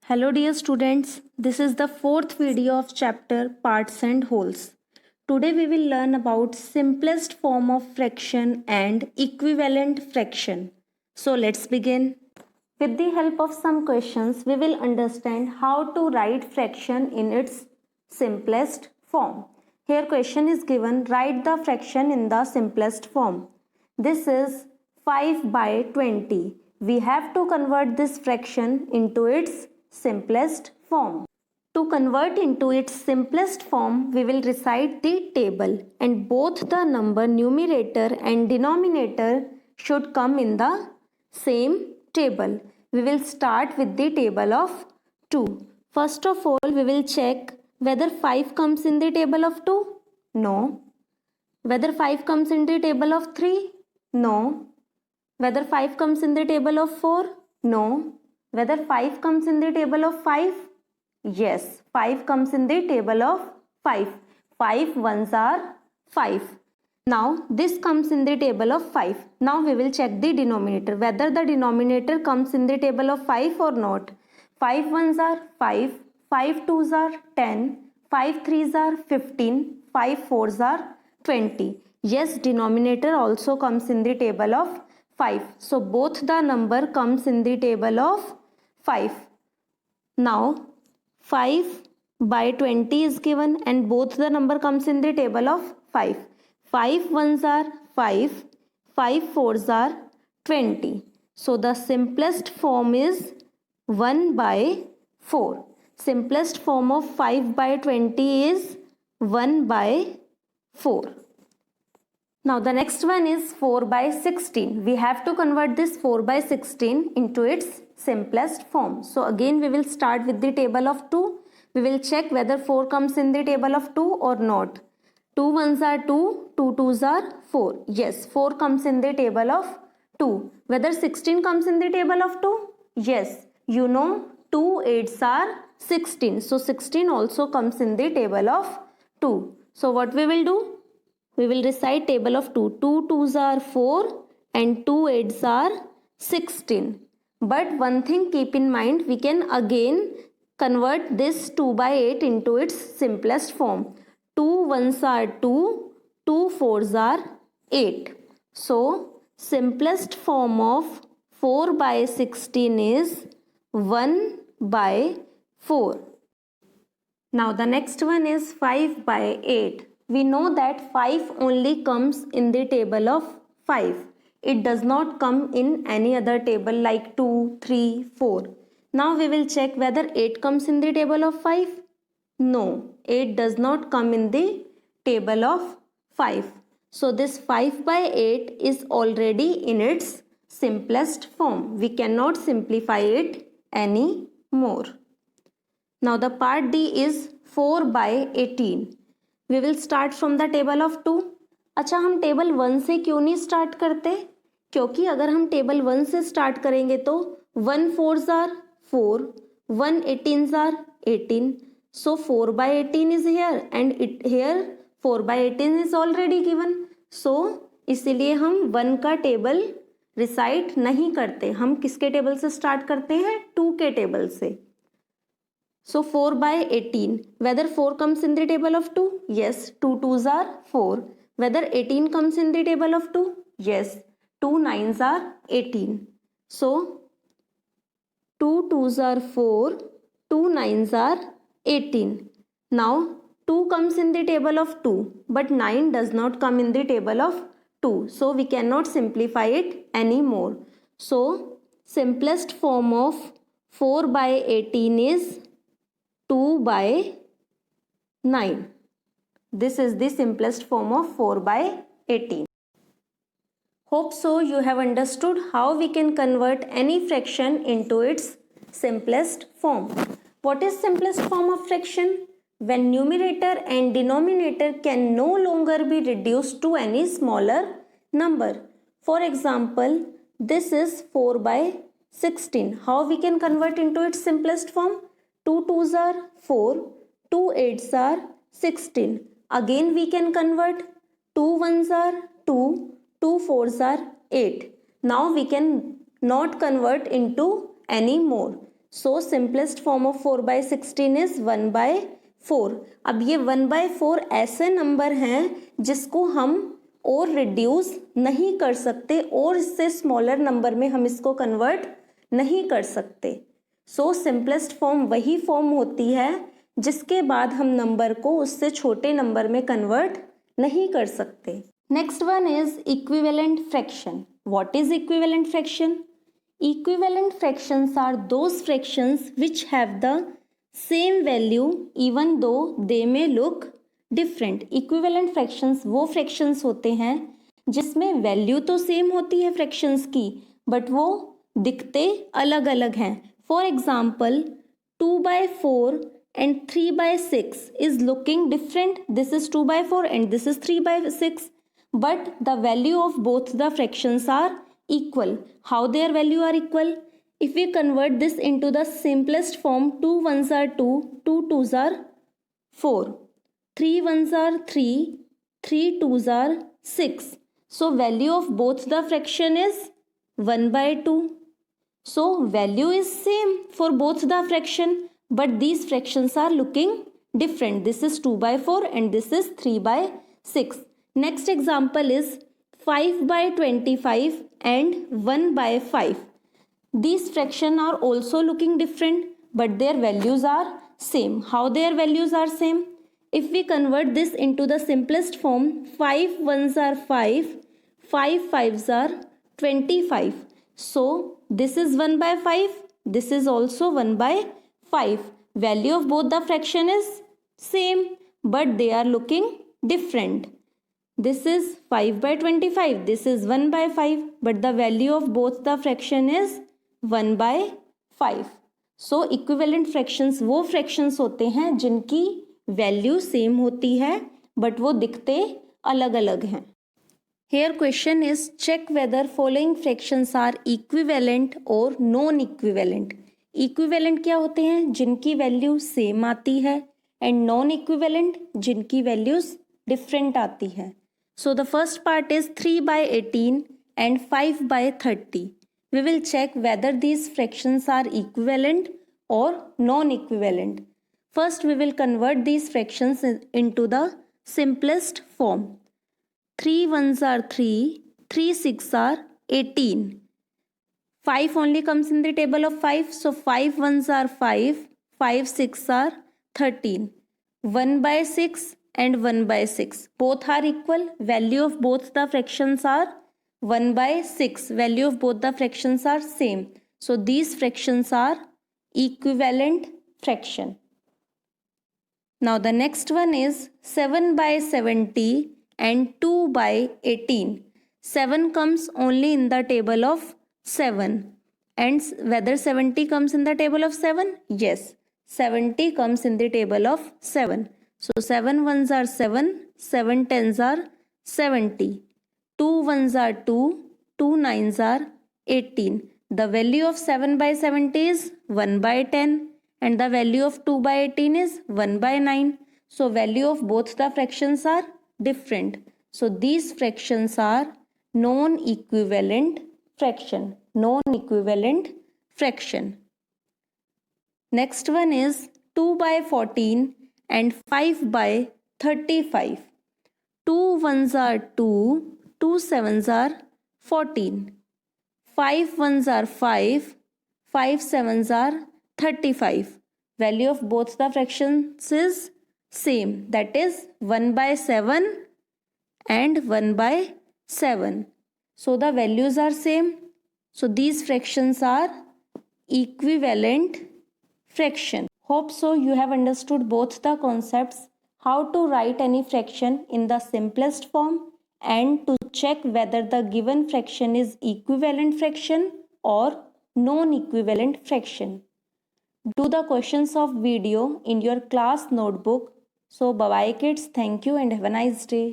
Hello dear students, this is the fourth video of chapter Parts and Wholes. Today we will learn about simplest form of fraction and equivalent fraction. So let's begin. With the help of some questions, we will understand how to write fraction in its simplest form. Here question is given, write the fraction in the simplest form. This is 5 by 20. We have to convert this fraction into its simplest form. To convert into its simplest form, we will recite the table and both the number numerator and denominator should come in the same table. We will start with the table of 2. First of all, we will check whether 5 comes in the table of 2. No. Whether 5 comes in the table of 3. No. Whether 5 comes in the table of 4? No. Whether 5 comes in the table of 5? Yes, 5 comes in the table of 5. 5 ones are 5. Now this comes in the table of 5. Now we will check the denominator, whether the denominator comes in the table of 5 or not. 5 ones are 5, 5 twos are 10, 5 threes are 15, 5 fours are 20. Yes, denominator also comes in the table of 5. So both the number comes in the table of 5. Now 5 by 20 is given and both the number comes in the table of 5. 5 ones are 5, 5 fours are 20. So the simplest form is 1 by 4. Simplest form of 5 by 20 is 1 by 4. Now the next one is 4 by 16. We have to convert this 4 by 16 into its simplest form. So again we will start with the table of 2. We will check whether 4 comes in the table of 2 or not. 2 ones are 2, 2 twos are 4. Yes, 4 comes in the table of 2. Whether 16 comes in the table of 2? Yes, you know 2 eights are 16. So 16 also comes in the table of 2. So what we will do? We will recite table of 2. 2 twos are 4 and 2 eights are 16. But one thing keep in mind, we can again convert this 2 by 8 into its simplest form. 2 ones are 2, 2 fours are 8. So simplest form of 4 by 16 is 1 by 4. Now the next one is 5 by 8. We know that 5 only comes in the table of 5. It does not come in any other table like 2, 3, 4. Now we will check whether 8 comes in the table of 5. No, 8 does not come in the table of 5. So this 5 by 8 is already in its simplest form. We cannot simplify it any more. Now the part D is 4 by 18. We will start from the table of 2. अच्छा, हम table 1 से क्यों नहीं start करते? क्योंकि अगर हम table 1 से स्टार्ट करेंगे तो 1 fours are 4, 1 18s are 18. So 4 by 18 is here and here 4 by 18 is already given. So इसीलिए हम 1 का टेबल रिसाइट नहीं करते. हम किसके टेबल से स्टार्ट करते हैं? 2 के टेबल से. So 4 by 18. Whether 4 comes in the table of 2? Yes, 2 twos are 4. Whether 18 comes in the table of 2? Yes, 2 nines are 18. So 2 twos are 4, 2 nines are 18. Now 2 comes in the table of 2, but 9 does not come in the table of 2. So we cannot simplify it anymore. So simplest form of 4 by 18 is 2 by 9. This is the simplest form of 4 by 18. Hope so you have understood how we can convert any fraction into its simplest form. What is simplest form of fraction? When numerator and denominator can no longer be reduced to any smaller number. For example, this is 4 by 16. How we can convert into its simplest form? 2 twos are 4, 2 eights are 16. Again we can convert. 2 ones are 2, 2 fours are 8. Now we can not convert into any more. So simplest form of 4/16 is 1/4। अब ये 1/4 ऐसे number हैं जिसको हम और reduce नहीं कर सकते और इससे स्मॉलर नंबर में हम इसको कन्वर्ट नहीं कर सकते। सो सिंपलेस्ट फॉर्म वही फॉर्म होती है जिसके बाद हम नंबर को उससे छोटे नंबर में कन्वर्ट नहीं कर सकते। Next one is equivalent fraction. What is equivalent fraction? Equivalent fractions are those fractions which have the same value even though they may look different. Equivalent fractions वो fractions होते हैं जिसमें वैल्यू तो same होती है fractions की but वो दिखते अलग अलग हैं। For example 2/4 and 3/6 is looking different. This is 2/4 and this is 3/6, but the value of both the fractions are equal. How their value are equal? If we convert this into the simplest form, 2 ones are 2, 2 twos are 4, 3 ones are 3, 3 twos are 6. So value of both the fraction is 1/2. So value is same for both the fraction, but these fractions are looking different. This is 2/4 and this is 3/6. Next example is 5/25 and 1/5. These fractions are also looking different but their values are same. How their values are same? If we convert this into the simplest form, 5 ones are 5, 5 fives are 25. So this is 1/5, this is also 1/5. Value of both the fraction is same but they are looking different. This is 5/25, this is 1/5, but the value of both the fraction is 1/5. So equivalent fractions वो fractions होते हैं जिनकी value same होती है but वो दिखते अलग अलग हैं। Here question is check whether following fractions are equivalent or non-equivalent. Equivalent क्या होते हैं? जिनकी value same आती है and non-equivalent जिनकी values different आती है। So the first part is 3/18 and 5/30. We will check whether these fractions are equivalent or non-equivalent. First we will convert these fractions into the simplest form. 3 ones are 3, 3 6 are 18. 5 only comes in the table of 5, so 5 ones are 5, 5 6 are 13. 1/6 and 1/6 both are equal. Value of both the fractions are 1/6. Value of both the fractions are same. So these fractions are equivalent fraction. Now the next one is 7/70 and 2/18. 7 comes only in the table of 7. And whether 70 comes in the table of 7? Yes, 70 comes in the table of 7. So 7 ones are 7, 7 tens are 70, 2 ones are 2, 2 nines are 18. The value of 7/70 is 1/10 and the value of 2/18 is 1/9. So value of both the fractions are different. So these fractions are non-equivalent fraction. Non-equivalent fraction. Next one is 2/14 and 5/35. 2 ones are 2, 2 sevens are 14. 5 ones are 5, 5 sevens are 35. Value of both the fractions is same, that is 1/7 and 1/7. So the values are same. So these fractions are equivalent fraction. Hope so you have understood both the concepts, how to write any fraction in the simplest form and to check whether the given fraction is equivalent fraction or non-equivalent fraction. Do the questions of video in your class notebook. So bye bye kids, thank you and have a nice day.